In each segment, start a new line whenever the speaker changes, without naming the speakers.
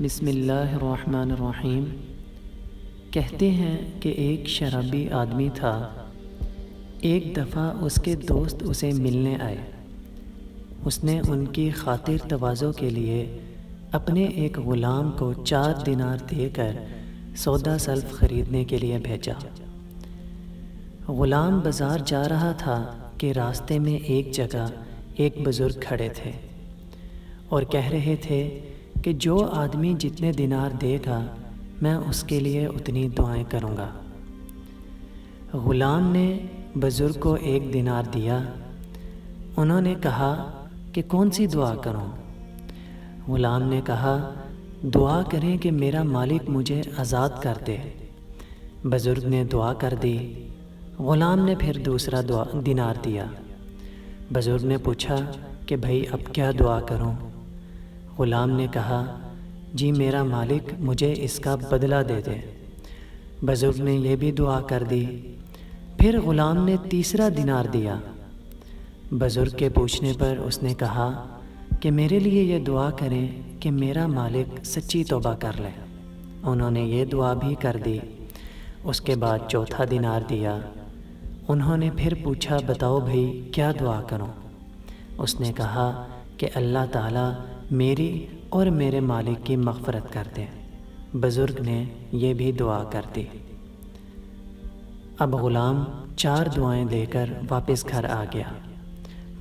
بسم اللہ الرحمن الرحیم۔ کہتے ہیں کہ ایک شرابی آدمی تھا۔ ایک دفعہ اس کے دوست اسے ملنے آئے۔ اس نے ان کی خاطر تواضع کے لیے اپنے ایک غلام کو 4 دینار دے کر سودا سلف خریدنے کے لیے بھیجا۔ غلام بازار جا رہا تھا کہ راستے میں ایک جگہ ایک بزرگ کھڑے تھے اور کہہ رہے تھے کہ جو آدمی جتنے دینار دے گا میں اس کے لیے اتنی دعائیں کروں گا۔ غلام نے بزرگ کو 1 دینار دیا۔ انہوں نے کہا کہ کون سی دعا کروں؟ غلام نے کہا دعا کریں کہ میرا مالک مجھے آزاد کر دے۔ بزرگ نے دعا کر دی۔ غلام نے پھر دوسرا دینار دیا۔ بزرگ نے پوچھا کہ بھائی اب کیا دعا کروں؟ غلام نے کہا جی میرا مالک مجھے اس کا بدلہ دے دے۔ بزرگ نے یہ بھی دعا کر دی۔ پھر غلام نے تیسرا دینار دیا۔ بزرگ کے پوچھنے پر اس نے کہا کہ میرے لیے یہ دعا کریں کہ میرا مالک سچی توبہ کر لے۔ انہوں نے یہ دعا بھی کر دی۔ اس کے بعد چوتھا دینار دیا۔ انہوں نے پھر پوچھا بتاؤ بھائی کیا دعا کروں؟ اس نے کہا کہ اللہ تعالیٰ میری اور میرے مالک کی مغفرت کر دے۔ بزرگ نے یہ بھی دعا کر دی۔ اب غلام 4 دعائیں دے کر واپس گھر آ گیا۔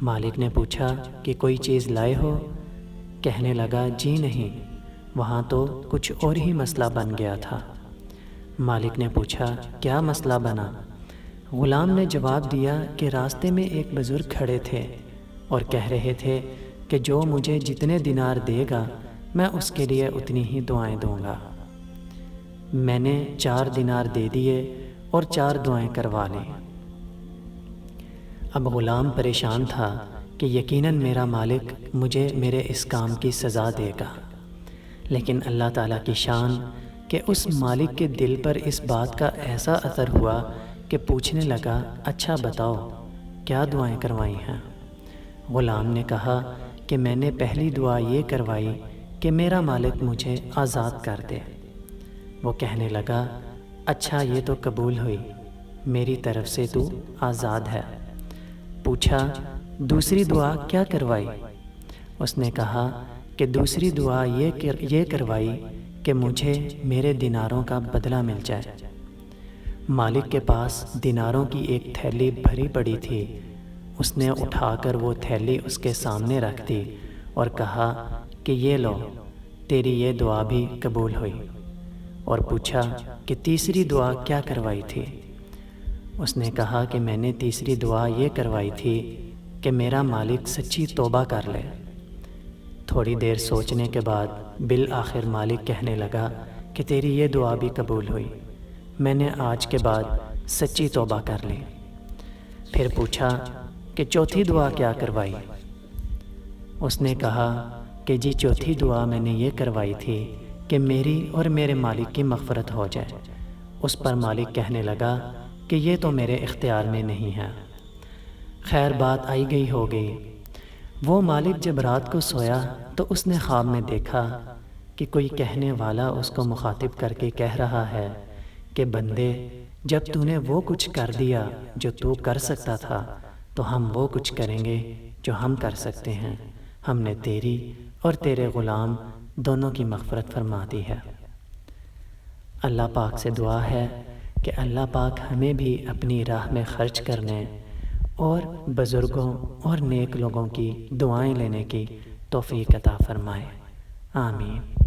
مالک نے پوچھا کہ کوئی چیز لائے ہو؟ کہنے لگا جی نہیں، وہاں تو کچھ اور ہی مسئلہ بن گیا تھا۔ مالک نے پوچھا کیا مسئلہ بنا؟ غلام نے جواب دیا کہ راستے میں ایک بزرگ کھڑے تھے اور کہہ رہے تھے کہ جو مجھے جتنے دینار دے گا میں اس کے لیے اتنی ہی دعائیں دوں گا۔ میں نے 4 دینار دے دیے اور 4 دعائیں کروا لیں۔ اب غلام پریشان تھا کہ یقیناً میرا مالک مجھے میرے اس کام کی سزا دے گا، لیکن اللہ تعالیٰ کی شان کہ اس مالک کے دل پر اس بات کا ایسا اثر ہوا کہ پوچھنے لگا اچھا بتاؤ کیا دعائیں کروائی ہیں؟ غلام نے کہا کہ میں نے پہلی دعا یہ کروائی کہ میرا مالک مجھے آزاد کر دے۔ وہ کہنے لگا اچھا یہ تو قبول ہوئی، میری طرف سے تو آزاد ہے۔ پوچھا دوسری دعا کیا کروائی؟ اس نے کہا کہ دوسری دعا یہ کروائی کہ مجھے میرے دیناروں کا بدلہ مل جائے۔ مالک کے پاس دیناروں کی ایک تھیلی بھری پڑی تھی۔ اس نے اٹھا کر وہ تھیلی اس کے سامنے رکھ دی اور کہا کہ یہ لو تیری یہ دعا بھی قبول ہوئی۔ اور پوچھا کہ تیسری دعا کیا کروائی تھی؟ اس نے کہا کہ میں نے تیسری دعا یہ کروائی تھی کہ میرا مالک سچی توبہ کر لے۔ تھوڑی دیر سوچنے کے بعد بالآخر مالک کہنے لگا کہ تیری یہ دعا بھی قبول ہوئی، میں نے آج کے بعد سچی توبہ کر لی۔ پھر پوچھا کہ چوتھی دعا کیا کروائی؟ اس نے کہا کہ جی چوتھی دعا میں نے یہ کروائی تھی کہ میری اور میرے مالک کی مغفرت ہو جائے۔ اس پر مالک کہنے لگا کہ یہ تو میرے اختیار میں نہیں ہے۔ خیر بات آئی گئی ہو گئی۔ وہ مالک جب رات کو سویا تو اس نے خواب میں دیکھا کہ کوئی کہنے والا اس کو مخاطب کر کے کہہ رہا ہے کہ بندے جب تو نے وہ کچھ کر دیا جو تو کر سکتا تھا تو ہم وہ کچھ کریں گے جو ہم کر سکتے ہیں۔ ہم نے تیری اور تیرے غلام دونوں کی مغفرت فرما دی ہے۔ اللہ پاک سے دعا ہے کہ اللہ پاک ہمیں بھی اپنی راہ میں خرچ کرنے اور بزرگوں اور نیک لوگوں کی دعائیں لینے کی توفیق عطا فرمائے۔ آمین۔